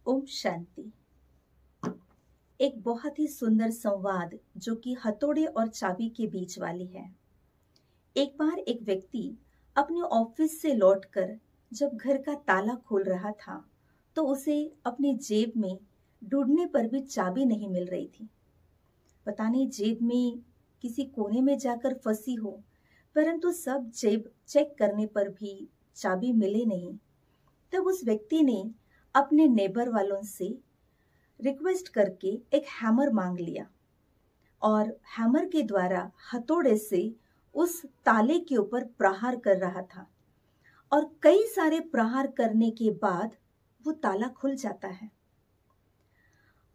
ओम शांति। एक बहुत ही सुंदर संवाद जो कि हथौड़े और चाबी के बीच वाली है। एक बार एक व्यक्ति अपने ऑफिस से लौटकर जब घर का ताला खोल रहा था तो उसे अपनी जेब में ढूंढने पर भी चाबी नहीं मिल रही थी। पता नहीं जेब में किसी कोने में जाकर फंसी हो, परंतु सब जेब चेक करने पर भी चाबी मिले नहीं। तब उस व्यक्ति ने अपने नेबर वालों से रिक्वेस्ट करके एक हैमर मांग लिया और हैमर के द्वारा हथौड़े से उस ताले के ऊपर प्रहार कर रहा था और कई सारे प्रहार करने के बाद वो ताला खुल जाता है।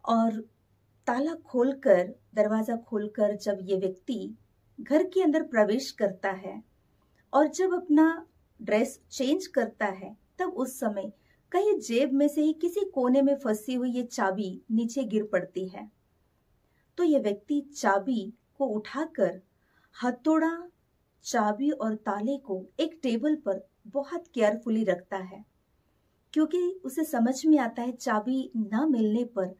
और ताला खोलकर, दरवाजा खोलकर जब ये व्यक्ति घर के अंदर प्रवेश करता है और जब अपना ड्रेस चेंज करता है, तब उस समय कहीं जेब में से ही किसी कोने में फंसी हुई ये चाबी नीचे गिर पड़ती है। तो ये व्यक्ति चाबी को उठाकर हथौड़ा, चाबी और ताले को एक टेबल पर बहुत केयरफुली रखता है, क्योंकि उसे समझ में आता है चाबी न मिलने पर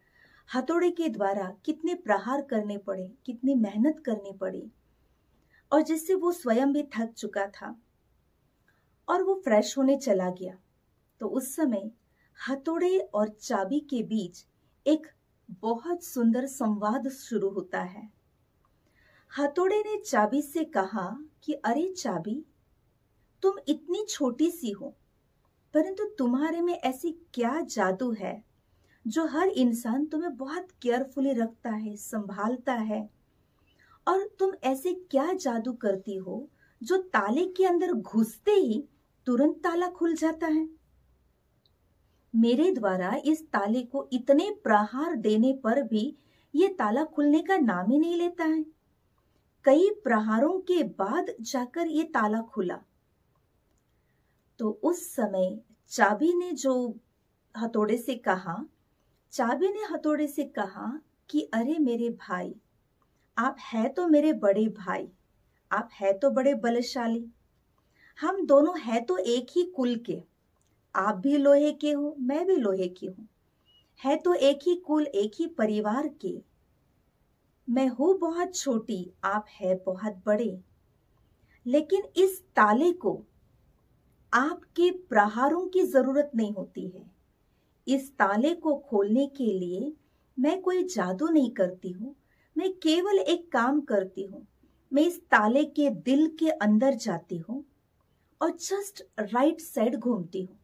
हथौड़े के द्वारा कितने प्रहार करने पड़े, कितनी मेहनत करनी पड़ी, और जिससे वो स्वयं भी थक चुका था और वो फ्रेश होने चला गया। तो उस समय हथौड़े और चाबी के बीच एक बहुत सुंदर संवाद शुरू होता है। हथौड़े ने चाबी से कहा कि अरे चाबी, तुम इतनी छोटी सी हो, परंतु तुम्हारे में ऐसी क्या जादू है जो हर इंसान तुम्हें बहुत केयरफुली रखता है, संभालता है, और तुम ऐसे क्या जादू करती हो जो ताले के अंदर घुसते ही तुरंत ताला खुल जाता है। मेरे द्वारा इस ताले को इतने प्रहार देने पर भी ये ताला खुलने का नाम ही नहीं लेता है। कई प्रहारों के बाद जाकर ये ताला खुला। तो उस समय चाबी ने हथौड़े से कहा कि अरे मेरे भाई, आप है तो मेरे बड़े भाई, आप है तो बड़े बलशाली, हम दोनों है तो एक ही कुल के, आप भी लोहे के हो, मैं भी लोहे की हूँ, है तो एक ही कुल, एक ही परिवार के। मैं हूँ बहुत छोटी, आप है बहुत बड़े, लेकिन इस ताले को आपके प्रहारों की जरूरत नहीं होती है। इस ताले को खोलने के लिए मैं कोई जादू नहीं करती हूँ, मैं केवल एक काम करती हूँ। मैं इस ताले के दिल के अंदर जाती हूँ और जस्ट राइट साइड घूमती हूँ।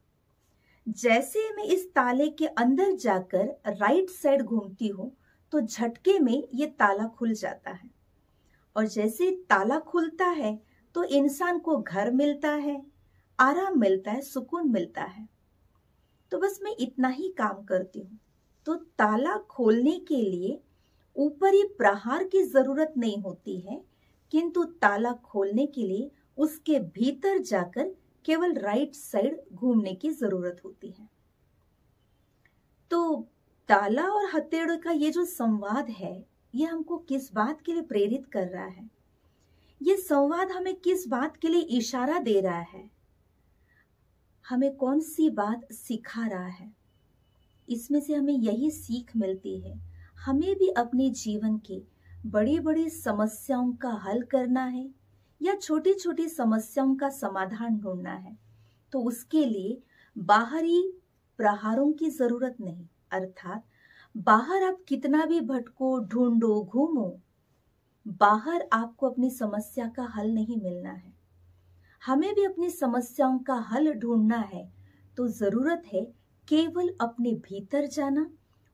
जैसे मैं इस ताले के अंदर जाकर राइट साइड घूमती हूँ तो झटके में ये ताला खुल जाता है, और जैसे ताला खुलता है तो इंसान को घर मिलता है, आराम मिलता है, सुकून मिलता है। तो बस मैं इतना ही काम करती हूँ। तो ताला खोलने के लिए ऊपरी प्रहार की जरूरत नहीं होती है, किंतु ताला खोलने के लिए उसके भीतर जाकर केवल राइट साइड घूमने की जरूरत होती है। तो ताला और हथौड़े का ये जो संवाद है, ये हमको किस बात के लिए प्रेरित कर रहा है? ये संवाद हमें किस बात के लिए इशारा दे रहा है? हमें कौन सी बात सिखा रहा है? इसमें से हमें यही सीख मिलती है, हमें भी अपने जीवन की बड़ी बड़ी समस्याओं का हल करना है या छोटी छोटी समस्याओं का समाधान ढूंढना है, तो उसके लिए बाहरी प्रहारों की जरूरत नहीं। अर्थात बाहर आप कितना भी भटको, ढूंढो, घूमो, बाहर आपको अपनी समस्या का हल नहीं मिलना है। हमें भी अपनी समस्याओं का हल ढूंढना है, तो जरूरत है केवल अपने भीतर जाना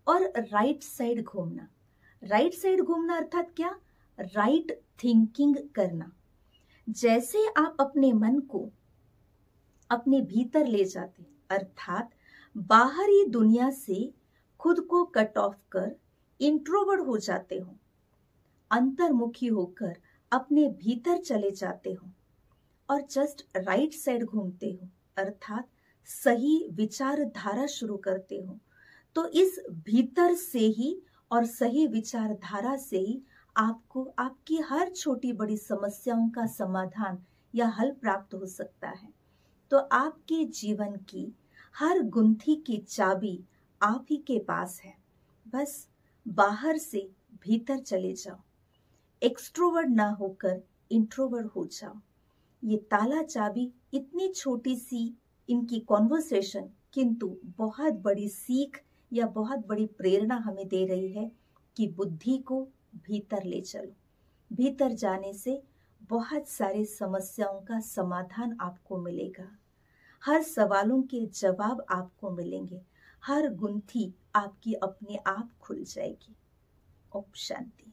और राइट साइड घूमना। राइट साइड घूमना अर्थात क्या? राइट थिंकिंग करना। जैसे आप अपने मन को अपने भीतर ले जाते, अर्थात बाहरी दुनिया से खुद को कट ऑफ कर इंट्रोवर्ट हो जाते हो, अंतर्मुखी होकर अपने भीतर चले जाते हो और जस्ट राइट साइड घूमते हो, अर्थात सही विचारधारा शुरू करते हो, तो इस भीतर से ही और सही विचारधारा से ही आपको आपकी हर छोटी बड़ी समस्याओं का समाधान या हल प्राप्त हो सकता है। तो आपके जीवन की हर गुंथी की चाबी आप ही के पास है, बस बाहर से भीतर चले जाओ। एक्सट्रोवर्ट ना होकर इंट्रोवर्ट हो जाओ। ये ताला चाबी इतनी छोटी सी इनकी कॉन्वर्सेशन किंतु बहुत बड़ी सीख या बहुत बड़ी प्रेरणा हमें दे रही है कि बुद्धि को भीतर ले चलो। भीतर जाने से बहुत सारे समस्याओं का समाधान आपको मिलेगा, हर सवालों के जवाब आपको मिलेंगे, हर गुंथी आपकी अपने आप खुल जाएगी। ओम शांति।